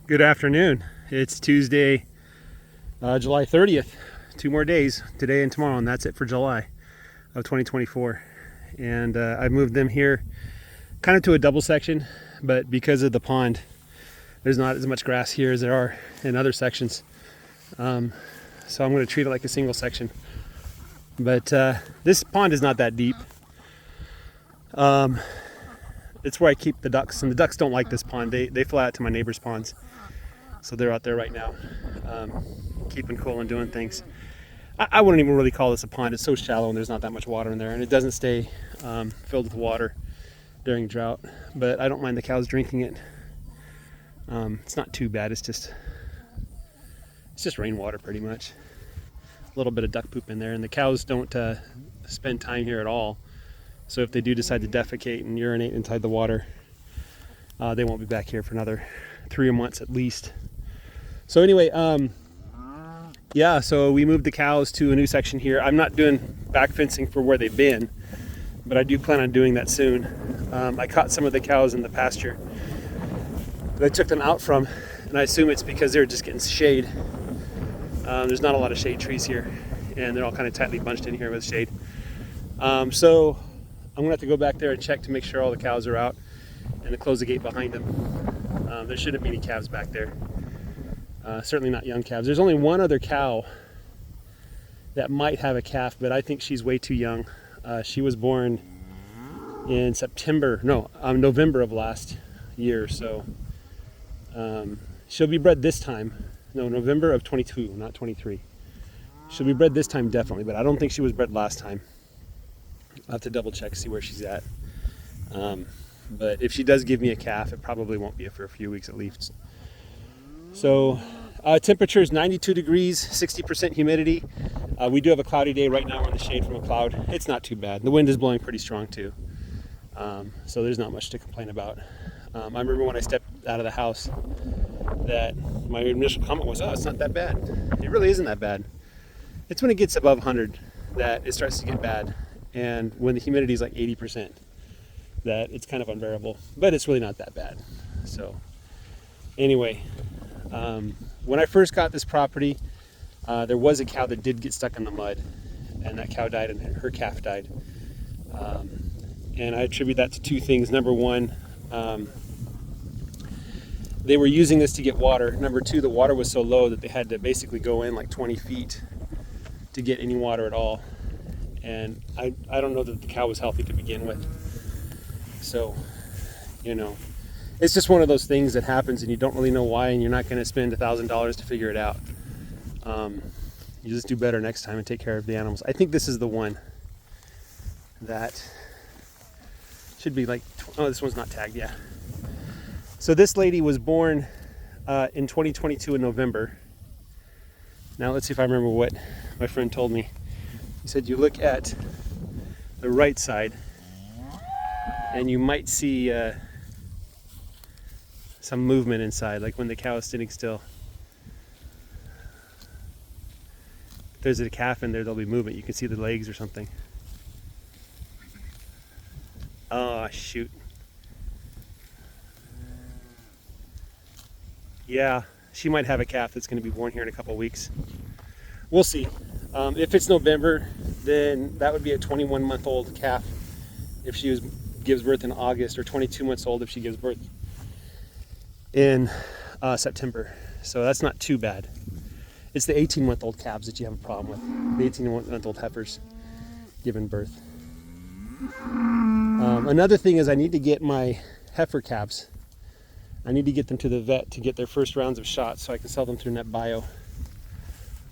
Good afternoon. It's Tuesday, July 30th. 2 more days, today and tomorrow, and that's it for July of 2024. And I moved them here kind of to a double section, but because of the pond, there's not as much grass here as there are in other sections. So I'm going to treat it like a single section. But this pond is not that deep. It's where I keep the ducks, and the ducks don't like this pond. They fly out to my neighbor's ponds. So they're out there right now, keeping cool and doing things. I wouldn't even really call this a pond. It's so shallow and there's not that much water in there, and it doesn't stay filled with water during drought. But I don't mind the cows drinking it. It's not too bad. It's just rainwater pretty much. A little bit of duck poop in there, and the cows don't spend time here at all. So if they do decide to defecate and urinate inside the water, they won't be back here for another 3 months at least. So anyway, yeah, so we moved the cows to a new section here. I'm not doing back fencing for where they've been, but I do plan on doing that soon. I caught some of the cows in the pasture that I took them out from, and I assume it's because they're just getting shade. There's not a lot of shade trees here, and they're all kind of tightly bunched in here with shade. So I'm gonna have to go back there and check to make sure all the cows are out and to close the gate behind them. There shouldn't be any calves back there. Certainly not young calves. There's only one other cow that might have a calf, but I think she's way too young. She was born in November of last year, so she'll be bred this time. No, November of 22, not 23. She'll be bred this time definitely, but I don't think she was bred last time. I'll have to double check, see where she's at. But if she does give me a calf, it probably won't be for a few weeks at least. So temperature is 92 degrees, 60% humidity. We do have a cloudy day right now. We're in the shade from a cloud. It's not too bad. The wind is blowing pretty strong too. So there's not much to complain about. I remember when I stepped out of the house that my initial comment was, oh, it's not that bad. It really isn't that bad. It's when it gets above 100 that it starts to get bad. And when the humidity is like 80%, that it's kind of unbearable, but it's really not that bad. So anyway, when I first got this property, there was a cow that did get stuck in the mud, and that cow died and her calf died. And I attribute that to two things. Number one, they were using this to get water. Number two, the water was so low that they had to basically go in like 20 feet to get any water at all. And I don't know that the cow was healthy to begin with. So, it's just one of those things that happens and you don't really know why, and you're not going to spend $1,000 to figure it out. You just do better next time and take care of the animals. I think this is the one that should be like, oh, this one's not tagged, yeah. So this lady was born in 2022 in November. Now let's see if I remember what my friend told me. He said you look at the right side and you might see some movement inside, like when the cow is sitting still. If there's a calf in there, there'll be movement. You can see the legs or something. Oh, shoot. Yeah, she might have a calf that's going to be born here in a couple weeks. We'll see. If it's November, then that would be a 21-month-old calf if she gives birth in August, or 22 months old if she gives birth in September. So that's not too bad. It's the 18-month-old calves that you have a problem with, the 18-month-old heifers giving birth. Another thing is I need to get my heifer calves. I need to get them to the vet to get their first rounds of shots so I can sell them through NetBio.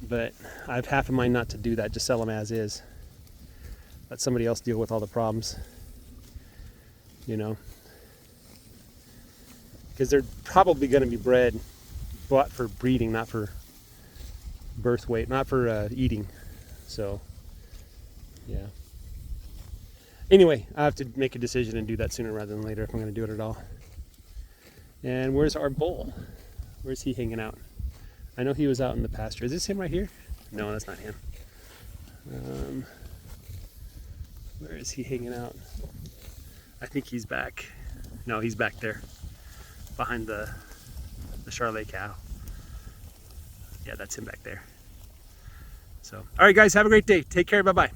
But I have half in mind not to do that, just sell them as is. Let somebody else deal with all the problems. Because they're probably going to be bought for breeding, not for birth weight, not for eating. So, yeah. Anyway, I have to make a decision and do that sooner rather than later if I'm going to do it at all. And where's our bull? Where's he hanging out? I know he was out in the pasture. Is this him right here? No, that's not him. Where is he hanging out? I think he's back. No, he's back there behind the Charolais cow. Yeah, that's him back there. So, all right, guys, have a great day. Take care. Bye-bye.